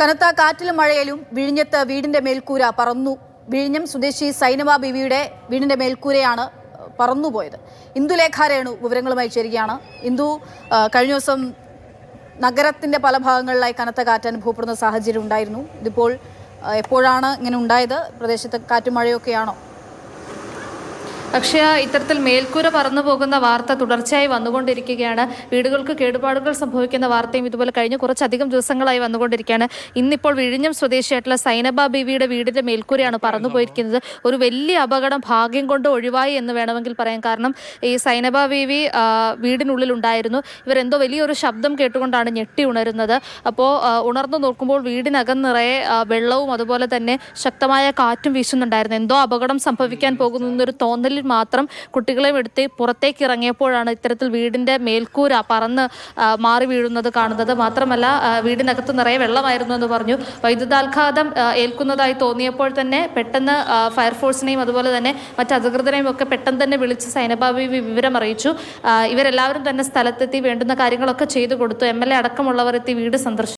കനത്ത കാറ്റിലും മഴയിലും വിഴിഞ്ഞത്ത് വീടിന്റെ മേൽക്കൂര പറന്നു. വിഴിഞ്ഞം സ്വദേശി സൈനബ ബീവിയുടെ വീടിന്റെ മേൽക്കൂരയാണ് പറന്നുപോയത്. ഇന്ദുലേഖ രേണു വിവരങ്ങളുമായി ചേരുകയാണ്. ഇന്ദു, കഴിഞ്ഞ ദിവസം നഗരത്തിന്റെ പല ഭാഗങ്ങളിലായി കനത്ത കാറ്റ് അനുഭവപ്പെടുന്ന സാഹചര്യം ഉണ്ടായിരുന്നു. ഇതിപ്പോൾ എപ്പോഴാണ് ഇങ്ങനെ ഉണ്ടായത്? പ്രദേശത്ത് കാറ്റും മഴയൊക്കെയാണോ? പക്ഷേ ഇത്തരത്തിൽ മേൽക്കൂര പറന്നു പോകുന്ന വാർത്ത തുടർച്ചയായി വന്നുകൊണ്ടിരിക്കുകയാണ്. വീടുകൾക്ക് കേടുപാടുകൾ സംഭവിക്കുന്ന വാർത്തയും ഇതുപോലെ കഴിഞ്ഞ കുറച്ചധികം ദിവസങ്ങളായി വന്നുകൊണ്ടിരിക്കുകയാണ്. ഇന്നിപ്പോൾ വിഴിഞ്ഞം സ്വദേശിയായിട്ടുള്ള സൈനബ ബീവിയുടെ വീടിന്റെ മേൽക്കൂരയാണ് പറന്നു പോയിരിക്കുന്നത്. ഒരു വലിയ അപകടം ഭാഗ്യം കൊണ്ട് ഒഴിവായി എന്ന് വേണമെങ്കിൽ പറയാം. കാരണം ഈ സൈനബ ബീവി വീടിനുള്ളിൽ ഉണ്ടായിരുന്നു. ഇവരെന്തോ വലിയൊരു ശബ്ദം കേട്ടുകൊണ്ടാണ് ഞെട്ടി ഉണരുന്നത്. അപ്പോൾ ഉണർന്നു നോക്കുമ്പോൾ വീടിനകം നിറയെ വെള്ളവും അതുപോലെ തന്നെ ശക്തമായ കാറ്റും വീശുന്നുണ്ടായിരുന്നു. എന്തോ അപകടം സംഭവിക്കാൻ പോകുന്നു എന്നൊരു തോന്നലിൽ മാത്രം കുട്ടികളെയും എടുത്ത് പുറത്തേക്ക് ഇറങ്ങിയപ്പോഴാണ് ഇത്തരത്തിൽ വീടിന്റെ മേൽക്കൂര പറന്ന് മാറി വീഴുന്നത് കാണുന്നത്. മാത്രമല്ല വീടിനകത്ത് നിറയെ വെള്ളമായിരുന്നു എന്ന് പറഞ്ഞു. വൈദ്യുതാഘാതം ഏൽക്കുന്നതായി തോന്നിയപ്പോൾ തന്നെ പെട്ടെന്ന് ഫയർഫോഴ്സിനെയും അതുപോലെ തന്നെ മറ്റ് അധികൃതരെയും ഒക്കെ പെട്ടെന്ന് തന്നെ വിളിച്ച് സൈനബ ബീവി വിവരം അറിയിച്ചു. ഇവരെല്ലാവരും തന്നെ സ്ഥലത്തെത്തി വേണ്ടുന്ന കാര്യങ്ങളൊക്കെ ചെയ്തു കൊടുത്തു. MLA അടക്കമുള്ളവർ എത്തി വീട് സന്ദർശിച്ചു.